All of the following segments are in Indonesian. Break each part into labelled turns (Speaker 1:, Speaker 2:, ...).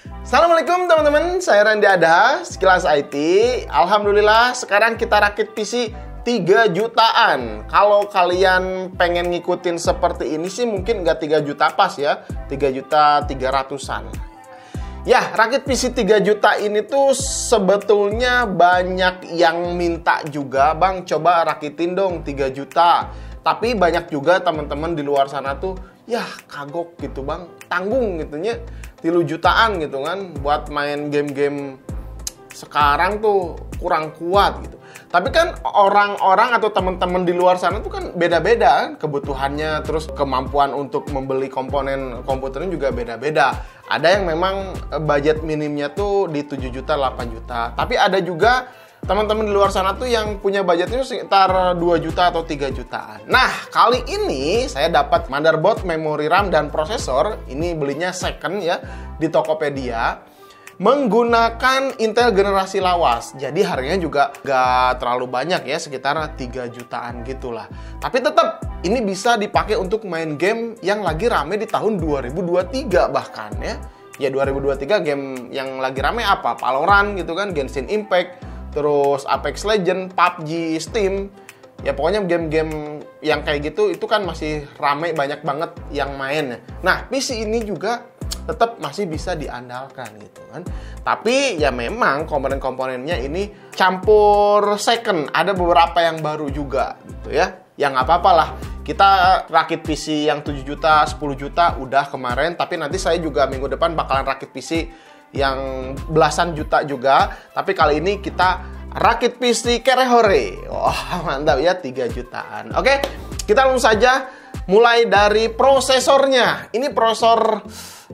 Speaker 1: Assalamualaikum teman-teman, saya Randy Adha, Sekilas IT. Alhamdulillah sekarang kita rakit PC 3 jutaan. Kalau kalian pengen ngikutin seperti ini sih mungkin nggak 3 juta pas ya, 3 juta 300-an. Ya, rakit PC 3 juta ini tuh sebetulnya banyak yang minta juga, Bang, coba rakitin dong 3 juta. Tapi banyak juga teman-teman di luar sana tuh, ya kagok gitu, Bang, tanggung gitunya 3 jutaan gitu kan, buat main game-game sekarang tuh kurang kuat gitu. Tapi kan orang-orang atau teman-teman di luar sana tuh kan beda-beda kan kebutuhannya, terus kemampuan untuk membeli komponen komputernya juga beda-beda. Ada yang memang budget minimnya tuh di 7 juta, 8 juta. Tapi ada juga teman-teman di luar sana tuh yang punya budgetnya sekitar 2 juta atau 3 jutaan. Nah, kali ini saya dapat motherboard, memori RAM, dan prosesor. Ini belinya second ya di Tokopedia. Menggunakan Intel generasi lawas. Jadi harganya juga gak terlalu banyak ya, sekitar 3 jutaan gitulah. Tapi tetap ini bisa dipakai untuk main game yang lagi rame di tahun 2023 bahkan ya. Ya 2023 game yang lagi rame apa? Valorant gitu kan, Genshin Impact, terus Apex Legends, PUBG, Steam. Ya pokoknya game-game yang kayak gitu itu kan masih rame, banyak banget yang main. Nah, PC ini juga tetap masih bisa diandalkan gitu kan. Tapi ya memang komponen-komponennya ini campur second. Ada beberapa yang baru juga gitu ya. Ya nggak apa-apa lah. Kita rakit PC yang 7 juta, 10 juta udah kemarin. Tapi nanti saya juga minggu depan bakalan rakit PC yang belasan juta juga. Tapi kali ini kita rakit PC Kerehore. Wah, mantap ya, 3 jutaan. Oke, kita langsung saja mulai dari prosesornya. Ini prosesor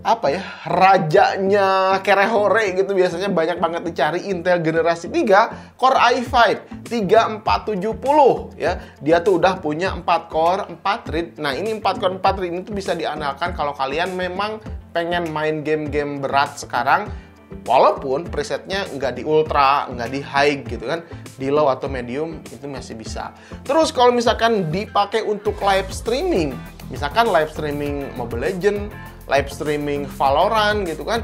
Speaker 1: apa ya, rajanya Kerehore gitu, biasanya banyak banget dicari. Intel generasi 3 Core i5 3470 ya. Dia tuh udah punya 4 core 4 thread. Nah, ini 4 core 4 thread ini tuh bisa diandalkan kalau kalian memang pengen main game-game berat sekarang, walaupun presetnya nggak di ultra, nggak di high gitu kan, di low atau medium itu masih bisa. Terus kalau misalkan dipakai untuk live streaming, misalkan live streaming Mobile Legends, live streaming Valorant gitu kan,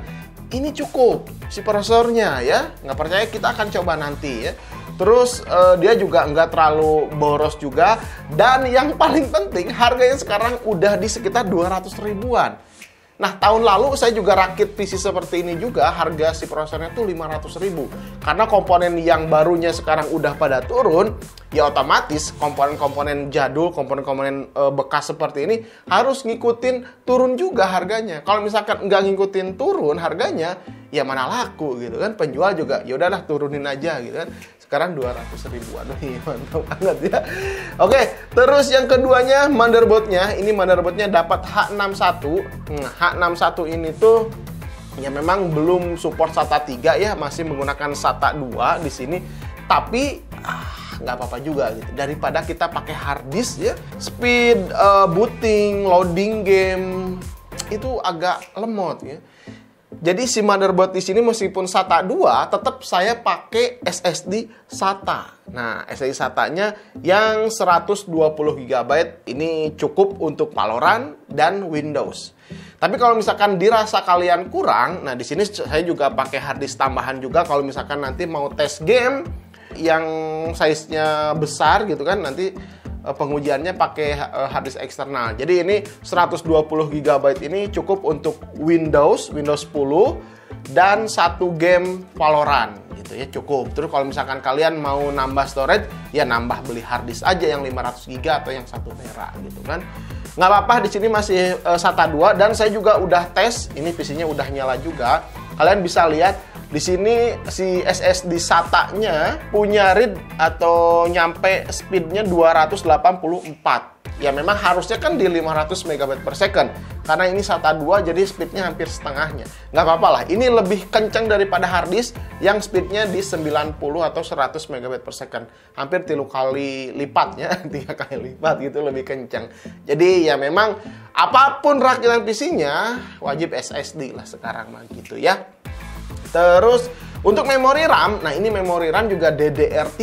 Speaker 1: ini cukup si prosesornya ya. Nggak percaya, kita akan coba nanti ya. Terus dia juga nggak terlalu boros juga. Dan yang paling penting, harganya sekarang udah di sekitar 200 ribuan. Nah, tahun lalu saya juga rakit PC seperti ini juga, harga si prosesornya tuh 500 ribu. Karena komponen yang barunya sekarang udah pada turun, ya otomatis komponen-komponen jadul, komponen-komponen bekas seperti ini harus ngikutin turun juga harganya. Kalau misalkan nggak ngikutin turun harganya, ya mana laku gitu kan. Penjual juga, ya udahlah turunin aja gitu kan. Sekarang 200 ribuan, mantap banget ya. Oke, terus yang keduanya motherboardnya. Ini motherboardnya dapat H61. H61 ini tuh ya memang belum support SATA 3 ya, masih menggunakan SATA 2 di sini. Tapi nggak apa-apa juga gitu. Daripada kita pakai hard disk ya, speed booting, loading game itu agak lemot ya. Jadi si motherboard di sini meskipun SATA 2, tetap saya pakai SSD SATA. Nah, SSD SATA-nya yang 120 GB ini cukup untuk Valorant dan Windows. Tapi kalau misalkan dirasa kalian kurang, nah di sini saya juga pakai hard disk tambahan juga kalau misalkan nanti mau tes game yang size-nya besar gitu kan, nanti pengujiannya pakai hard disk eksternal. Jadi ini 120 GB ini cukup untuk Windows 10 dan 1 game Valorant gitu ya, cukup. Terus kalau misalkan kalian mau nambah storage, ya nambah beli hard disk aja yang 500 GB atau yang 1 tera gitu kan. Nggak apa-apa, di sini masih SATA 2 dan saya juga udah tes, ini PC-nya udah nyala juga. Kalian bisa lihat di sini si SSD SATA-nya punya read atau nyampe speednya 284. Ya memang harusnya kan di 500 MB per second. Karena ini SATA 2 jadi speednya hampir setengahnya. Nggak apa-apa lah, ini lebih kencang daripada hard disk yang speednya di 90 atau 100 MB per second. Hampir 3 kali lipatnya, 3 kali lipat gitu, lebih kencang. Jadi ya memang apapun rakitan PC-nya wajib SSD lah sekarang mah gitu ya. Terus Untuk memori RAM, nah ini memori RAM juga DDR3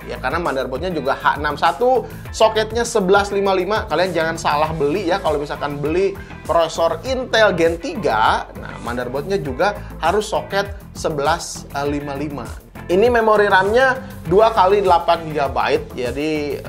Speaker 1: ya, karena motherboardnya juga H61, soketnya 1155. Kalian jangan salah beli ya, kalau misalkan beli prosesor Intel Gen 3, nah motherboardnya juga harus soket 1155. Ini memori RAM-nya 2x8 GB, jadi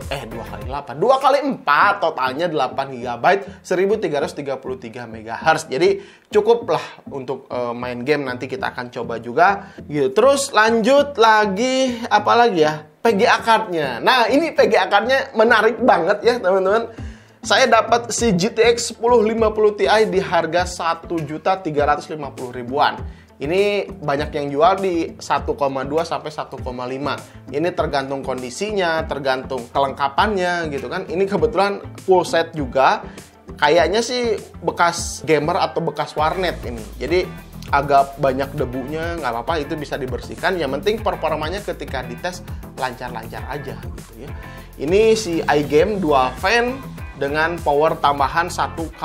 Speaker 1: 2x8, 2x4, totalnya 8 GB, 1333 MHz. Jadi cukup lah untuk main game, nanti kita akan coba juga gitu. Terus lanjut lagi, apa lagi ya? PGA card-nya. Nah, ini PGA card-nya menarik banget ya, teman-teman. Saya dapat si GTX 1050 Ti di harga 1.350.000-an. Ini banyak yang jual di 1,2 sampai 1,5. Ini tergantung kondisinya, tergantung kelengkapannya gitu kan. Ini kebetulan full set juga. Kayaknya sih bekas gamer atau bekas warnet ini. Jadi agak banyak debunya, nggak apa-apa, itu bisa dibersihkan. Yang penting performanya ketika dites lancar-lancar aja gitu ya. Ini si iGame Dual Fan dengan power tambahan 1x6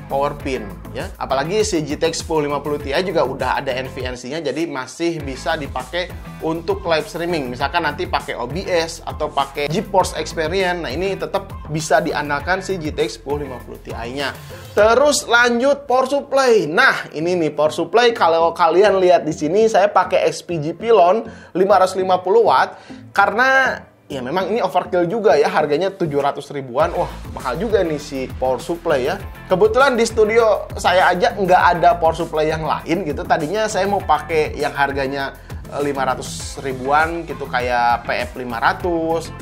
Speaker 1: power pin ya. Apalagi si GTX 1050 Ti juga udah ada NVNC-nya, jadi masih bisa dipakai untuk live streaming. Misalkan nanti pakai OBS atau pakai GeForce Experience, nah ini tetap bisa diandalkan si GTX 1050 Ti-nya. Terus lanjut power supply. Nah, ini nih power supply, kalau kalian lihat di sini saya pakai XPG Pylon 550 watt karena ya memang ini overkill juga ya, harganya 700 ribuan. Wah, mahal juga nih si power supply ya. Kebetulan di studio saya aja nggak ada power supply yang lain gitu. Tadinya saya mau pakai yang harganya 500 ribuan gitu, kayak PF 500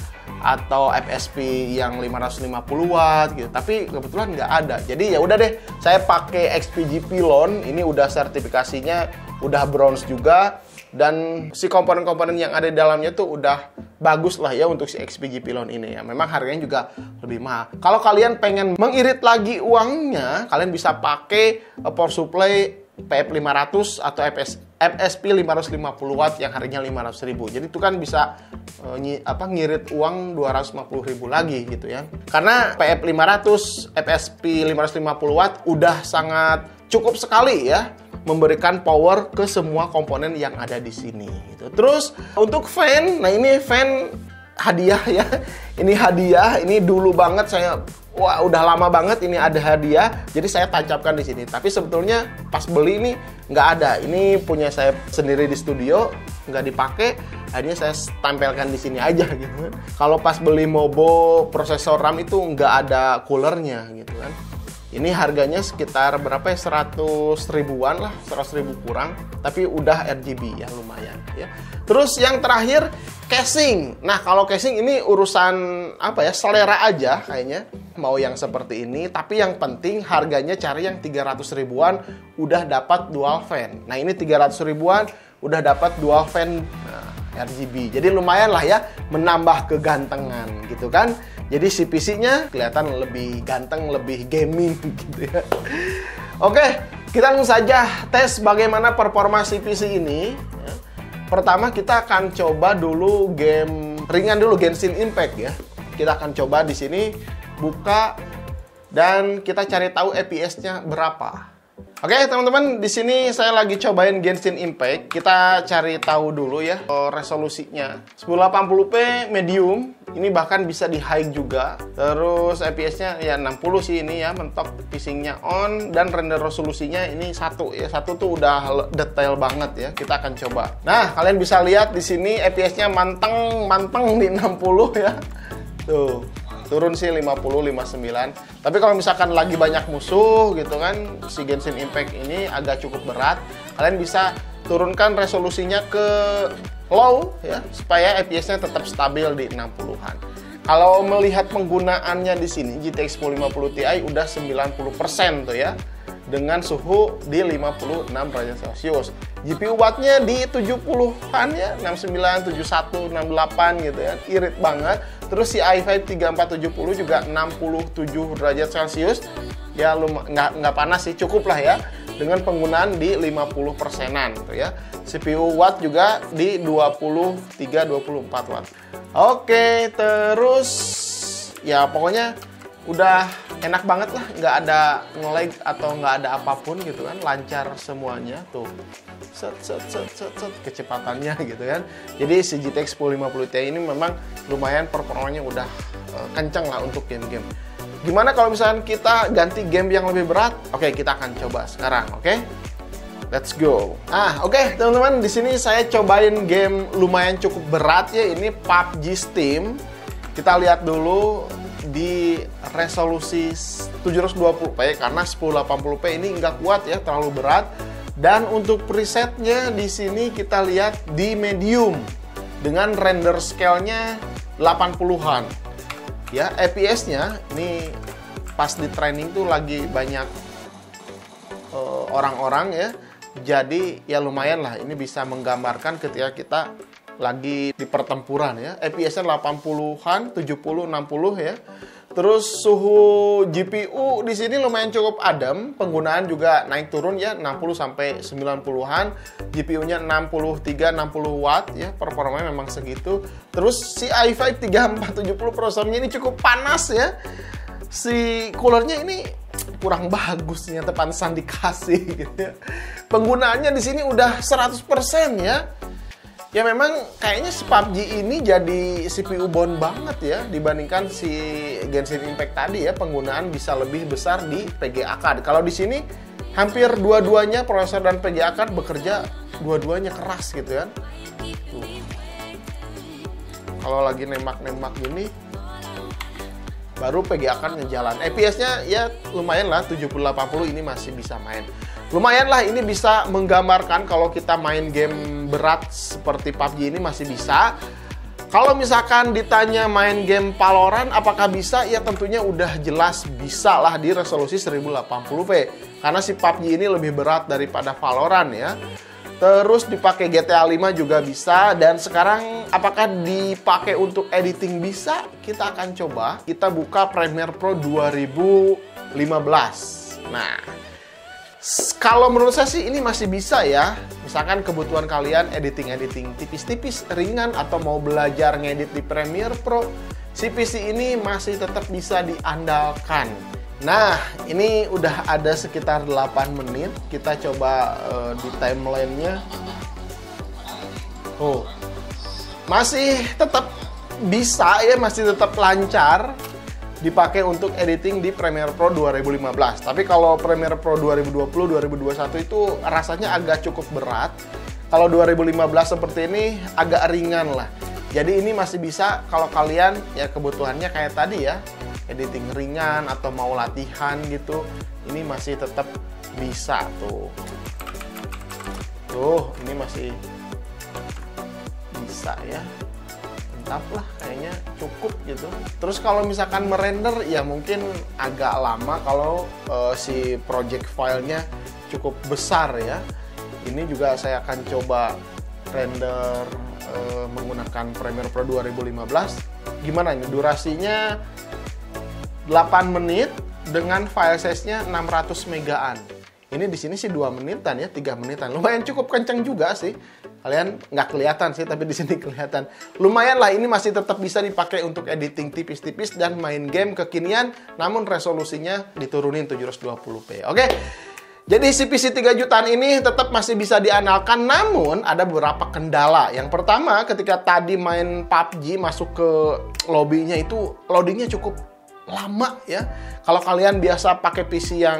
Speaker 1: atau FSP yang 550 watt gitu. Tapi kebetulan nggak ada. Jadi ya udah deh, saya pakai XPG Pylon. Ini udah sertifikasinya udah bronze juga. Dan si komponen-komponen yang ada di dalamnya tuh udah bagus lah ya untuk si XPG Pylon ini ya. Memang harganya juga lebih mahal. Kalau kalian pengen mengirit lagi uangnya, kalian bisa pakai power supply PF500 atau FSP 550 watt yang harganya 500 ribu. Jadi itu kan bisa ngirit uang 250 ribu lagi gitu ya. Karena PF500, FSP 550 watt udah sangat cukup sekali ya, memberikan power ke semua komponen yang ada di sini gitu. Terus untuk fan, nah ini fan hadiah ya. Ini hadiah, ini dulu banget saya, wah udah lama banget ini ada hadiah, jadi saya tancapkan di sini. Tapi sebetulnya pas beli ini nggak ada. Ini punya saya sendiri di studio, nggak dipakai. Akhirnya saya tampilkan di sini aja gitu kan. Kalau pas beli Mobo prosesor RAM itu nggak ada coolernya gitu kan. Ini harganya sekitar berapa ya, 100 ribuan lah, 100 ribu kurang, tapi udah RGB ya, lumayan ya. Terus yang terakhir casing. Nah, kalau casing ini urusan apa ya, selera aja kayaknya, mau yang seperti ini, tapi yang penting harganya cari yang 300 ribuan udah dapat dual fan. Nah, ini 300 ribuan udah dapat dual fan RGB. Jadi lumayan lah ya, menambah kegantengan gitu kan. Jadi si PC-nya kelihatan lebih ganteng, lebih gaming gitu ya. Oke, kita langsung saja tes bagaimana performa si PC ini. Pertama kita akan coba dulu game ringan dulu, Genshin Impact ya. Kita akan coba di sini buka dan kita cari tahu FPS-nya berapa. Oke teman-teman, di sini saya lagi cobain Genshin Impact. Kita cari tahu dulu ya resolusinya. 1080p medium. Ini bahkan bisa di high juga. Terus FPS-nya ya 60 sih ini ya, mentok pacing-nya on, dan render resolusinya ini 1 ya. 1 tuh udah detail banget ya. Kita akan coba. Nah, kalian bisa lihat di sini FPS-nya manteng di 60 ya. Tuh. Turun sih 50, 59. Tapi kalau misalkan lagi banyak musuh gitu kan, si Genshin Impact ini agak cukup berat. Kalian bisa turunkan resolusinya ke low ya, supaya FPS-nya tetap stabil di 60-an. Kalau melihat penggunaannya di sini, GTX 1050 Ti udah 90% tuh ya, dengan suhu di 56 derajat Celcius. GPU wattnya di 70-an ya, 69, 71, 68 gitu ya, irit banget. Terus si i5 3470 juga 67 derajat Celcius, ya nggak panas sih, cukup lah ya, dengan penggunaan di 50%-an gitu ya. CPU watt juga di 23-24 watt. Oke, terus ya pokoknya udah enak banget lah, nggak ada nge-lag atau nggak ada apapun gitu kan, lancar semuanya tuh, set kecepatannya gitu kan. Jadi si GTX 1050 Ti ini memang lumayan performanya udah kenceng lah untuk game-game. Gimana kalau misalnya kita ganti game yang lebih berat? Oke, kita akan coba sekarang, oke? Let's go. Oke, teman-teman, di sini saya cobain game lumayan cukup berat ya, ini PUBG Steam. Kita lihat dulu di resolusi 720p karena 1080p ini nggak kuat ya, terlalu berat. Dan untuk presetnya di sini kita lihat di medium dengan render scale-nya 80-an. Ya, FPS-nya ini pas di training tuh lagi banyak orang-orang ya. Jadi ya lumayan lah, ini bisa menggambarkan ketika kita lagi di pertempuran ya. FPS-nya 80-an, 70, 60 ya. Terus suhu GPU di sini lumayan cukup adem, penggunaan juga naik turun ya, 60 sampai 90-an. GPU-nya 63 60 watt ya, performanya memang segitu. Terus si i5 3470 prosesornya ini cukup panas ya. Si coolernya ini kurang bagus, ternyata pantesan dikasih gitu ya. Penggunaannya di sini udah 100% ya. Ya memang kayaknya si PUBG ini jadi CPU bound banget ya dibandingkan si Genshin Impact tadi ya, penggunaan bisa lebih besar di PGA card. Kalau di sini hampir dua-duanya prosesor dan PGA card bekerja dua-duanya keras gitu kan. Tuh. Kalau lagi nembak-nembak gini baru PGA card ngejalan. FPS-nya ya lumayan lah, 70-80 ini masih bisa main. Lumayan lah, ini bisa menggambarkan kalau kita main game berat seperti PUBG ini masih bisa. Kalau misalkan ditanya main game Valorant apakah bisa? Ya tentunya udah jelas bisa lah di resolusi 1080p. Karena si PUBG ini lebih berat daripada Valorant ya. Terus dipakai GTA 5 juga bisa. Dan sekarang apakah dipakai untuk editing bisa? Kita akan coba. Kita buka Premiere Pro 2015. Nah, kalau menurut saya sih ini masih bisa ya. Misalkan kebutuhan kalian editing-editing tipis-tipis, ringan, atau mau belajar ngedit di Premiere Pro, si PC ini masih tetap bisa diandalkan. Nah, ini udah ada sekitar 8 menit. Kita coba di timeline-nya. Oh, masih tetap bisa ya, masih tetap lancar dipakai untuk editing di Premiere Pro 2015. Tapi kalau Premiere Pro 2020, 2021 itu rasanya agak cukup berat. Kalau 2015 seperti ini agak ringan lah. Jadi ini masih bisa kalau kalian ya kebutuhannya kayak tadi ya, editing ringan atau mau latihan gitu, ini masih tetap bisa tuh. Tuh, ini masih bisa ya. Lah kayaknya cukup gitu. Terus kalau misalkan merender ya mungkin agak lama kalau si project filenya cukup besar ya. Ini juga saya akan coba render menggunakan Premiere Pro 2015. Gimana ini durasinya 8 menit dengan file size-nya 600 megaan. Ini di sini sih 2 menitan ya, 3 menitan. Lumayan cukup kenceng juga sih. Kalian nggak kelihatan sih, tapi di sini kelihatan. Lumayan lah, ini masih tetap bisa dipakai untuk editing tipis-tipis dan main game kekinian, namun resolusinya diturunin 720p. Oke, jadi si PC 3 jutaan ini tetap masih bisa diandalkan, namun ada beberapa kendala. Yang pertama, ketika tadi main PUBG masuk ke lobbynya itu loadingnya cukup lama ya. Kalau kalian biasa pakai PC yang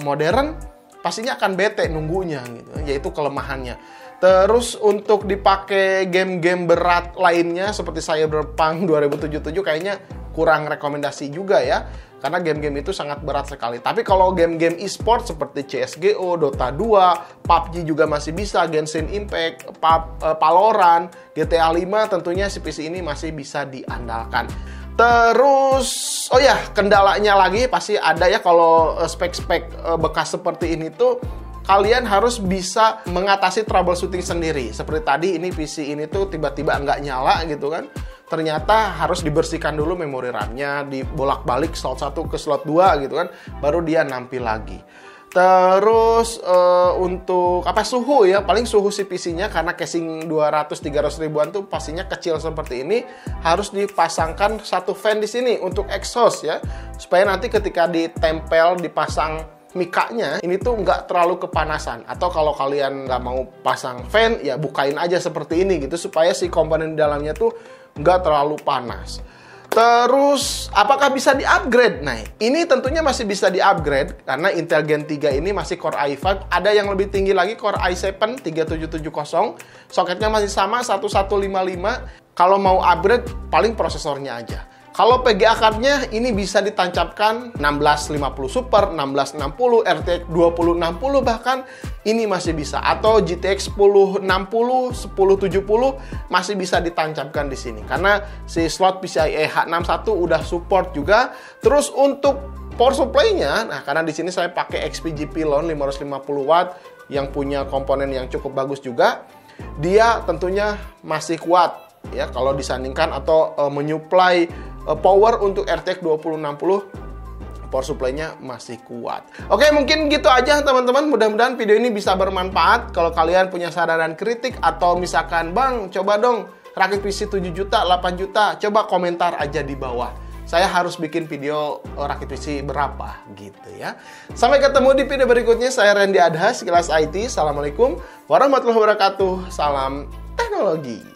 Speaker 1: modern, pastinya akan bete nunggunya gitu, yaitu kelemahannya. Terus untuk dipakai game-game berat lainnya seperti Cyberpunk 2077 kayaknya kurang rekomendasi juga ya. Karena game-game itu sangat berat sekali. Tapi kalau game-game e-sport seperti CSGO, Dota 2, PUBG juga masih bisa, Genshin Impact, Valorant, GTA 5 tentunya si PC ini masih bisa diandalkan. Terus, oh ya, kendalanya lagi pasti ada ya kalau spek-spek bekas seperti ini tuh, kalian harus bisa mengatasi troubleshooting sendiri. Seperti tadi ini PC ini tuh tiba-tiba nggak nyala gitu kan. Ternyata harus dibersihkan dulu memori RAM-nya, dibolak-balik slot 1 ke slot 2 gitu kan, baru dia nampil lagi. Terus untuk suhu ya, paling suhu si PC-nya karena casing 200-300 ribuan tuh pastinya kecil seperti ini, harus dipasangkan satu fan di sini untuk exhaust ya, supaya nanti ketika ditempel dipasang mikanya ini tuh nggak terlalu kepanasan. Atau kalau kalian nggak mau pasang fan ya bukain aja seperti ini gitu, supaya si komponen di dalamnya tuh nggak terlalu panas. Terus, apakah bisa di-upgrade? Nah, ini tentunya masih bisa di-upgrade karena Intel Gen 3 ini masih Core i5. Ada yang lebih tinggi lagi, Core i7 3770. Soketnya masih sama, 1155. Kalau mau upgrade, paling prosesornya aja. Kalau PGA card-nya ini bisa ditancapkan 1650 Super, 1660, RTX 2060 bahkan ini masih bisa, atau GTX 1060, 1070 masih bisa ditancapkan di sini karena si slot PCIe H61 udah support juga. Terus untuk power supply-nya, nah karena di sini saya pakai XPG Pylon 550 watt yang punya komponen yang cukup bagus juga, dia tentunya masih kuat ya kalau disandingkan atau menyuplai power untuk RTX 2060, power supply-nya masih kuat. Oke, mungkin gitu aja teman-teman. Mudah-mudahan video ini bisa bermanfaat. Kalau kalian punya saran dan kritik atau misalkan, Bang, coba dong rakit PC 7 juta, 8 juta, coba komentar aja di bawah. Saya harus bikin video rakit PC berapa gitu ya. Sampai ketemu di video berikutnya. Saya Randy Adha, Sekilas IT. Assalamualaikum warahmatullahi wabarakatuh. Salam teknologi.